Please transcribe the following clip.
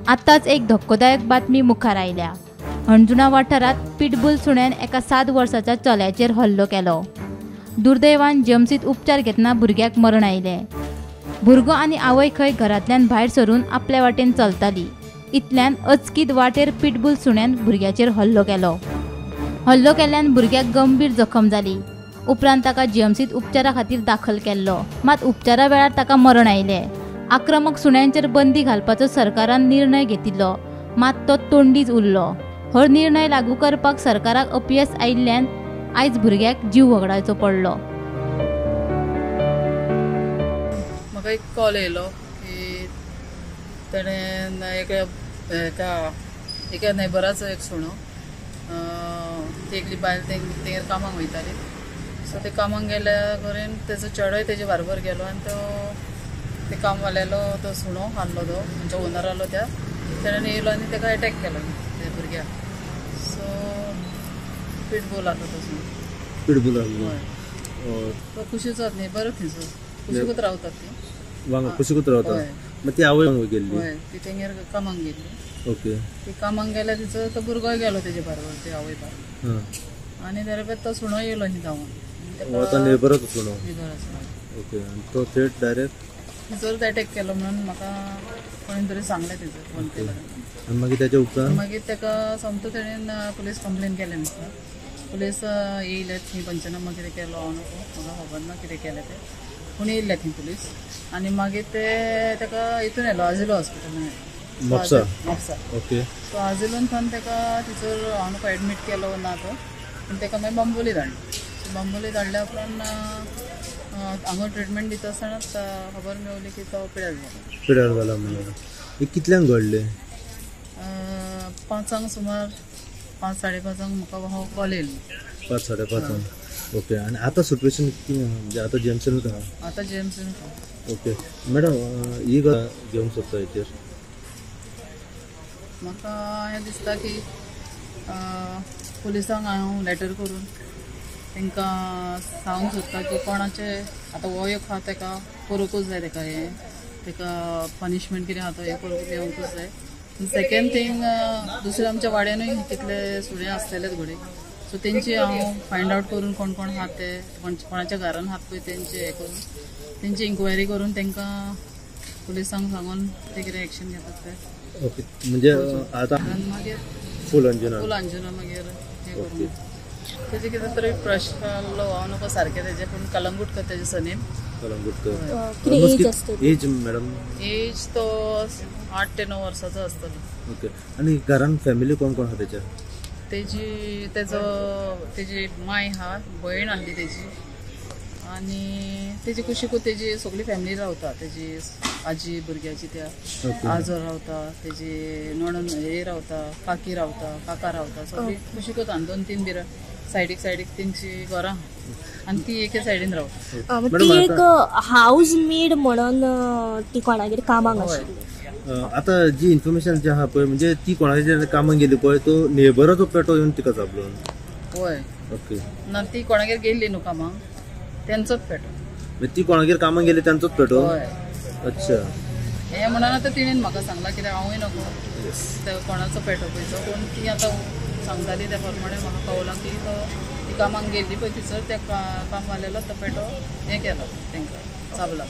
आताच एक धक्कोदायक बातमी मुखार आयल्या। अंजुना वाठारात पिटबुल सुण्यान एका 7 वर्साच्या चल्याचेर हल्लो केलो। दुर्दैवान जमसीत उपचार घेतना भुरग्याक मरण आयलें। भुरगो आनी आवय खंय घरांतल्यान भायर सरून आपल्या वाटेन चलताली। इतल्यान अचकीत वाटेर पिटबुल सुण्यान भुरग्याचेर हल्लो केलो। हल्लो केल्ल्यान भुरग्याक गंभीर जखम जाली। उपरांत ताका जीएमसीत उपचारा खातीर दाखल केल्लो, मात उपचारा वेळार ताका मरण आयलें। आक्रमक सुण्यांचेर बंदी घालपाचो सरकारान निर्णय घेतिल्लो, मात तो तोंडीच उरलो। हो निर्णय लागू करपाक सरकाराक अपयश आयिल्ल्यान आयज भुरग्याक जीव वगडावचो पडलो। म्हाका एक कॉल येयलो की ताणें एका नेबराचो एक सुणो ती एकली बायल तेंगेर कामाक वयताली। सो ते कामाक गेल्या कडेन तेजो चेडोय तेजे बरोबर गेलो आनी तो ते कामवाल्यालो तो सुणो आहलो तो म्हणजे ओनर आहलो त्या ताणें येयलो आनी ताका अटॅक केलो त्या भुरग्याक। सो पिटबुल आहलो तो सुणो। पिटबुल हय तो कुशीचोच न्ही, बरो थंयचो कुशीकूच रावतात ती वांगा कुशीकूच रावता। मग ती आवय गेल्ली? हय ती तेंगेर कामाक गेल्ली। ओके। ती कामाक गेल्या तिचो तो भुरगोय गेलो तेजे बरोबर ते आवय बरोबर आनी तेरे तो सुणो येयलो न्ही धांवून नेबरच सुणो। ओके। आनी तो थेट डायरेक्ट तिचोच अटॅक केलो म्हणून म्हाका कोणी तरी सांगलें तिचो फोन केलो। आनी मागीर तेच्या उपरांत मागीर ताका समतो तेणेन पुलीस कंप्लेन केलें म्हाका। पुलीस येयले थंय पंचनामा कितें केलो हांव नको, म्हाका खबर ना कितें केलें तें, पूण येयले थंय पुलीस आनी मागीर ते ताका हितून येयलो आजिलो हॉस्पिटलान म्हापसा। ओके। सो आजिलोन थंय ताका थंयसर हांव नको एडमीट केलो ना तो, पूण ताका मागीर बांबोली धाडलो। बांबोली धाडल्या उपरांत हांगा ट्रिटमेंट दिता आसतनाच खबर मेवली की तो पिड्यार जाला म्हणून। कितल्यांक घडलें? 5 सुमार 5-5:30 म्हाका हो कॉल येयलो। 5-5:30 ओके। आनी आतां सिट्युएशन म्हणजे आतां जीएमसीनूच आहा? आतां जीएमसीन। ओके मॅडम, ही घेवंक सोदता हेचेर? म्हाका हें दिसता की पुलिसांक हांव लेटर करून तांकां सांगूंक सोदता की कोणाचे आतां हो एक आहा ताका करूंकूच जाय, ताका पनिशमेंट कितें आहा तो हें करूंक येवंकूच जाय। सेकेंड थिंग दुसरे आमच्या वाड्यानूय कितले सुणे आसलेलेच घडये, सो तेंची हांव फायंड आवट करून कोण कोण आहात ते कोणाच्या घरान आहात पळय तेंचे हें करून तेंची इन्क्वायरी करून तांकां पुलिसांक सांगून ते कितें एक्शन घेतात ते। ओके। म्हणजे आतां मागीर फूल अंजुना मागीर हें करून तेजे कितें तरी प्रश्न आसलो, हांव नको सारकें तेजे, पूण कलंगूटकर तेजे सनेम कलंगूटकर। एज मॅडम? एज तो 8 ते 9 वर्साचो आसतलो। ओके। आनी घरान फॅमिली कोण कोण आहा तेच्या? तेजी माय आहा, भयण आहली तेजी आनी तेजी कुशीकूच तेजी सगळी फॅमिली रावता। तेजी आजी भुरग्याची त्या आजो रावता, तेजी नणन हे रावता, काकी रावता, काका रावता, सगळी कुशीकूच आहा। 2-3 बिरा सायडीक तेंची घरां आनी ती एके सायडीन रावता। ती एक हाऊस मेड म्हणून ती कोणागेर कामाक आशिल्ली। आता जी इन्फॉर्मेशन जी आहा पळय म्हणजे ती कोणाच्या कामाक गेली पळय तो नेबराचो पेटो येवन तिका चाबलो? होय। ओके। ना ती कोणागेर गेल्ली न्हू कामाक, तेंचोच पेटो। ती कोणागेर कामाक गेली त्यांचोच पेटो? होय। अच्छा। हें म्हणून आतां तिणेन म्हाका सांगलां कित्याक हांवूय नको कोणाचो पेटो पळयचो, पूण ती आतां सांगताली त्या प्रमाणे म्हाका कळलां की ती कामाक गेल्ली पळय थंयसर त्या कामवाल्यालो तो पेटो हें केलो, तांकां चाबला।